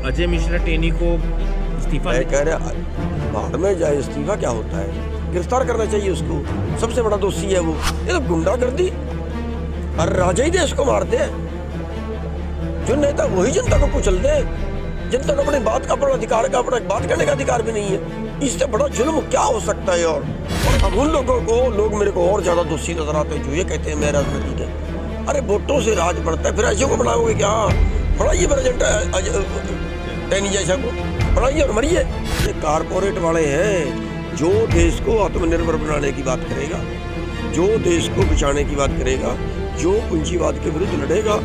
अजय मिश्रा टेनी को इस्तीफा मैं कह रहा भाड़ में जाए, इस्तीफा क्या होता है? गिरफ्तार करना चाहिए उसको, सबसे बड़ा दोषी है वो। ये तो गुंडागर्दी और राजा ही देश को मार दे। जो नेता वही जनता को कुचल दे। जनता को अपनी बात का, अपना अधिकार का, अपना बात करने का अधिकार भी नहीं है। इससे बड़ा जुल्म क्या हो सकता है? और अब उन लोगों को लोग मेरे को और ज्यादा दोषी नजर आते हैं जो ये कहते हैं मैं राजनीति है। अरे वोटों से राज बढ़ता है, फिर ऐसे को बनाओगे क्या? बढ़ाइए प्रेजेंट टेनी जैसा को, बढ़ाइए और मरिए। ये कारपोरेट वाले हैं जो देश को आत्मनिर्भर बनाने की बात करेगा, जो देश को बचाने की बात करेगा, जो पूंजीवाद के विरुद्ध लड़ेगा,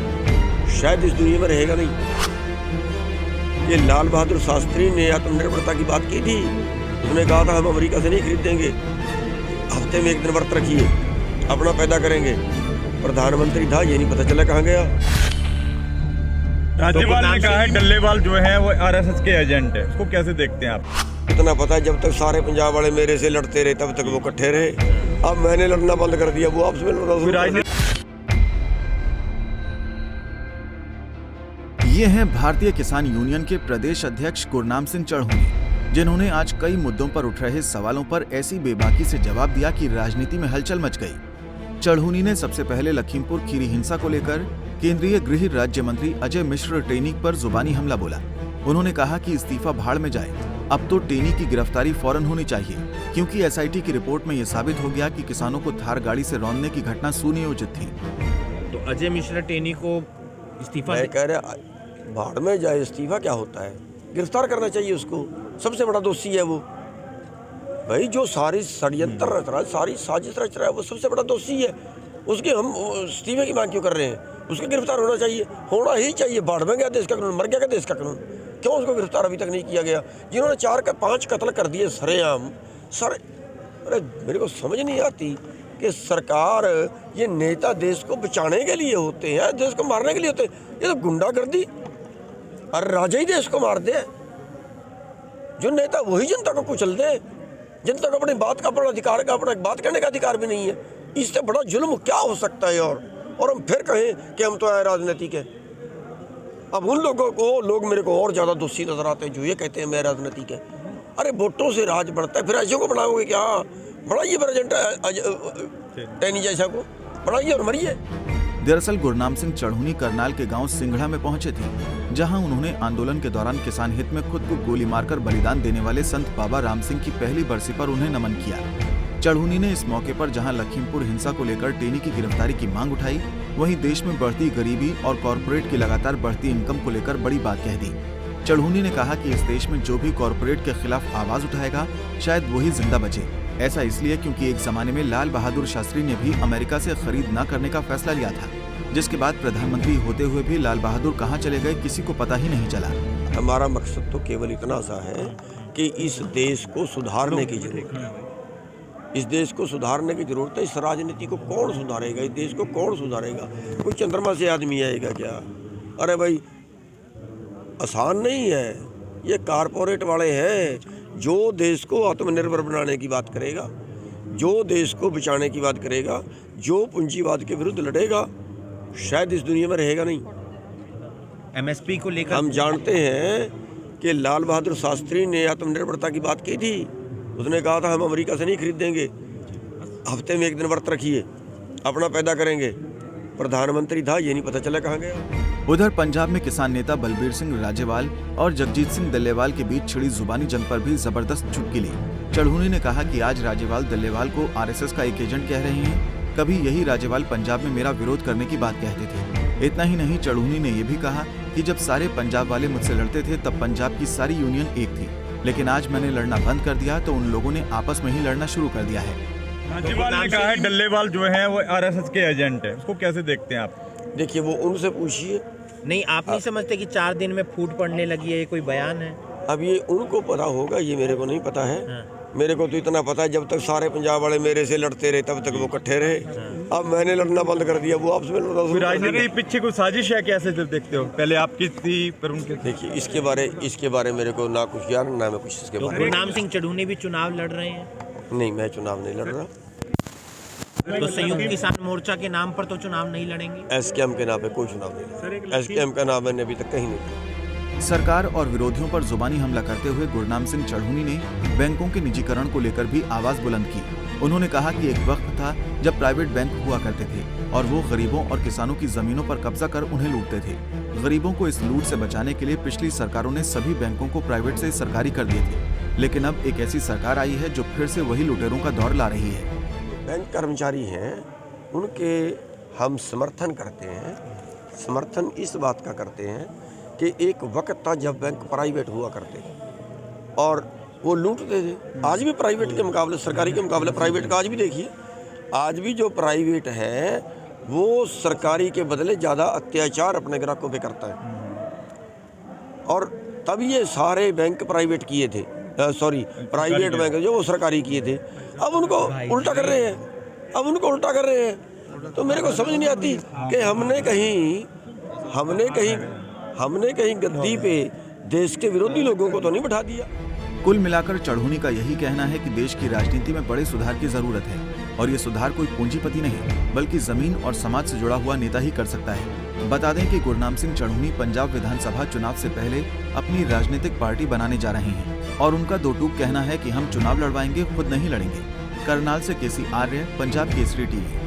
शायद इस दुनिया में रहेगा नहीं। ये लाल बहादुर शास्त्री ने आत्मनिर्भरता की बात की थी। उसने कहा था हम अमेरिका से नहीं खरीदेंगे, हफ्ते में एक दिन व्रत रखिए, अपना पैदा करेंगे। प्रधानमंत्री था, ये नहीं पता चला कहाँ गया। राज्यपाल ने कहा है डल्लेवाल जो है वो आरएसएस के एजेंट है, उसको कैसे देखते हैं आप? इतना पता है, जब तक सारे पंजाब वाले मेरे से लड़ते रहे तब तक वो इकट्ठे रहे। अब मैंने लड़ना बंद कर दिया, वो आपस में लड़ना। ये हैं भारतीय किसान यूनियन के प्रदेश अध्यक्ष गुरनाम सिंह चढ़ूनी, जिन्होंने आज कई मुद्दों पर उठ रहे सवालों पर ऐसी बेबाकी से जवाब दिया कि राजनीति में हलचल मच गई। चढ़ूनी ने सबसे पहले लखीमपुर खीरी हिंसा को लेकर केंद्रीय गृह राज्य मंत्री अजय मिश्र टेनी पर जुबानी हमला बोला। उन्होंने कहा कि इस्तीफा भाड़ में जाए, अब तो टेनी की गिरफ्तारी फौरन होनी चाहिए, क्योंकि एसआईटी की रिपोर्ट में यह साबित हो गया कि किसानों को थार गाड़ी से रौंदने की घटना सुनियोजित थी। तो अजय मिश्रा टेनी को इस्तीफा, मैं कह रहा भाड़ में जाए, इस्तीफा क्या होता है? गिरफ्तार करना चाहिए उसको, सबसे बड़ा दोषी है वो। भाई जो सारी षड्यंत्र रच रहा है, सारी साजिश रच रहा है, वो सबसे बड़ा दोषी है। उसके हम इस्तीफे की मांग क्यों कर रहे हैं? उसका गिरफ्तार होना चाहिए, होना ही चाहिए। भाड़ में गया देश का कानून, मर गया देश का कानून। क्यों उसको गिरफ्तार अभी तक नहीं किया गया? जिन्होंने 4-5 कत्ल कर दिए सरेआम सर। अरे मेरे को समझ नहीं आती कि सरकार, ये नेता देश को बचाने के लिए होते हैं, देश को मारने के लिए होते हैं। ये तो गुंडागर्दी और राजा ही देश को मार दे। जो नेता वही जनता को कुचल दे। जनता को अपनी बात का, अपना अधिकार का, अपना बात करने का अधिकार भी नहीं है। इससे बड़ा जुल्म क्या हो सकता है? और हम फिर कहें कि हम तो आए राजनीतिक है। अब उन लोगों को लोग मेरे को और ज्यादा दोषी नजर आते हैं जो ये कहते हैं मैं राजनीतिक है। अरे वोटों से राज बढ़ता है, फिर ऐसे को बनाओगे क्या? बढ़ाइए प्रेजेंट टेनी जैसा को, बढ़ाइए और मरिए। दरअसल गुरनाम सिंह चढ़ूनी करनाल के गांव सिंघड़ा में पहुंचे थे, जहां उन्होंने आंदोलन के दौरान किसान हित में खुद को गोली मारकर बलिदान देने वाले संत बाबा राम सिंह की पहली बरसी पर उन्हें नमन किया। चढ़ूनी ने इस मौके पर जहां लखीमपुर हिंसा को लेकर टेनी की गिरफ्तारी की मांग उठाई, वहीं देश में बढ़ती गरीबी और कॉरपोरेट की लगातार बढ़ती इनकम को लेकर बड़ी बात कह दी। चढ़ूनी ने कहा कि इस देश में जो भी कॉरपोरेट के खिलाफ आवाज उठाएगा, शायद वही जिंदा बचे। ऐसा इसलिए क्योंकि एक जमाने में लाल बहादुर शास्त्री ने भी अमेरिका से खरीद न करने का फैसला लिया था, जिसके बाद प्रधानमंत्री होते हुए भी लाल बहादुर कहाँ चले गए किसी को पता ही नहीं चला। हमारा मकसद तो केवल इतना सा है कि इस देश को सुधारने की जरूरत है। इस देश को सुधारने की जरूरत है। इस राजनीति को कौन सुधारेगा? इस देश को कौन सुधारेगा? कोई चंद्रमा से आदमी आएगा क्या? अरे भाई आसान नहीं है। ये कारपोरेट वाले हैं जो देश को आत्मनिर्भर बनाने की बात करेगा, जो देश को बचाने की बात करेगा, जो पूंजीवाद के विरुद्ध लड़ेगा, शायद इस दुनिया में रहेगा नहीं। एमएसपी को लेकर हम जानते हैं कि लाल बहादुर शास्त्री ने आत्मनिर्भरता की बात की थी। उसने कहा था हम अमेरिका से नहीं खरीदेंगे, हफ्ते में एक दिन व्रत रखिए, अपना पैदा करेंगे। प्रधानमंत्री था, ये नहीं पता चला कहाँ गया। उधर पंजाब में किसान नेता बलबीर सिंह राजेवाल और जगजीत सिंह दल्लेवाल के बीच छिड़ी जुबानी जंग पर भी जबरदस्त चुटकी ली। चढ़ूनी ने कहा कि आज राजेवाल दल्लेवाल को आरएसएस का एक एजेंट कह रहे हैं, कभी यही राजेवाल पंजाब में मेरा विरोध करने की बात कहते थे। इतना ही नहीं, चढ़ूनी ने यह भी कहा कि जब सारे पंजाब वाले मुझसे लड़ते थे तब पंजाब की सारी यूनियन एक थी, लेकिन आज मैंने लड़ना बंद कर दिया तो उन लोगों ने आपस में ही लड़ना शुरू कर दिया है। राज्यपाल ने कहा है डल्लेवाल जो है वो आरएसएस के एजेंट है, उसको कैसे देखते हैं आप? देखिए वो उनसे पूछिए। नहीं, आप नहीं समझते कि 4 दिन में फूट पड़ने लगी है? ये कोई बयान है? अब ये उनको पता होगा, ये मेरे को नहीं पता है। मेरे को तो इतना पता है, जब तक सारे पंजाब वाले मेरे से लड़ते रहे तब तक वो इकट्ठे रहे। अब मैंने लड़ना बंद कर दिया, वो आपस में लड़ना। राजनीति पीछे कोई साजिश है, कैसे देखते हो? पहले आपकी थी पर उनके। देखिए इसके बारे मेरे को ना कुछ ज्ञान ना मैं कुछ इसके बारे में। गुरनाम सिंह चढ़ूनी भी चुनाव लड़ रहे हैं? नहीं, मैं चुनाव नहीं लड़ रहा। तो संयुक्त किसान मोर्चा के नाम पर तो चुनाव नहीं लड़ेंगे? एसकेएम के नाम पे कोई चुनाव नहीं लड़ा। एसकेएम का नाम मैंने अभी तक कहीं नहीं लिया। सरकार और विरोधियों पर जुबानी हमला करते हुए गुरनाम सिंह चढ़ूनी ने बैंकों के निजीकरण को लेकर भी आवाज बुलंद की। उन्होंने कहा कि एक वक्त था जब प्राइवेट बैंक हुआ करते थे और वो गरीबों और किसानों की जमीनों पर कब्जा कर उन्हें लूटते थे। गरीबों को इस लूट से बचाने के लिए पिछली सरकारों ने सभी बैंकों को प्राइवेट से सरकारी कर दिए थे, लेकिन अब एक ऐसी सरकार आई है जो फिर से वही लुटेरों का दौर ला रही है। बैंक कर्मचारी हैं, उनके हम समर्थन करते हैं। समर्थन इस बात का करते हैं कि एक वक्त था जब बैंक प्राइवेट हुआ करते थे और वो लूटते थे। आज भी प्राइवेट के मुकाबले, सरकारी के मुकाबले प्राइवेट का आज भी देखिए, आज भी जो प्राइवेट है वो सरकारी के बदले ज़्यादा अत्याचार अपने ग्राहकों पे करता है। और तब ये सारे बैंक प्राइवेट किए थे, प्राइवेट बैंक जो वो सरकारी किए थे, अब उनको उल्टा कर रहे हैं। तो मेरे को समझ नहीं आती कि हमने कहीं गद्दी पे देश के विरोधी लोगों को तो नहीं बैठा दिया। कुल मिलाकर चढ़ूनी का यही कहना है कि देश की राजनीति में बड़े सुधार की जरूरत है और ये सुधार कोई पूंजीपति नहीं बल्कि जमीन और समाज से जुड़ा हुआ नेता ही कर सकता है। बता दें कि गुरनाम सिंह चढ़ूनी पंजाब विधानसभा चुनाव से पहले अपनी राजनीतिक पार्टी बनाने जा रहे हैं और उनका दो टूक कहना है कि हम चुनाव लड़वाएंगे, खुद नहीं लड़ेंगे। करनाल से केसी आर्य, पंजाब केसरी टीवी।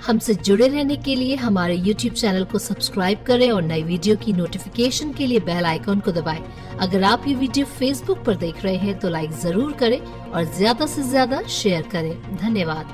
हमसे जुड़े रहने के लिए हमारे YouTube चैनल को सब्सक्राइब करें और नई वीडियो की नोटिफिकेशन के लिए बेल आइकॉन को दबाएं। अगर आप ये वीडियो Facebook पर देख रहे हैं तो लाइक जरूर करें और ज्यादा से ज्यादा शेयर करें। धन्यवाद।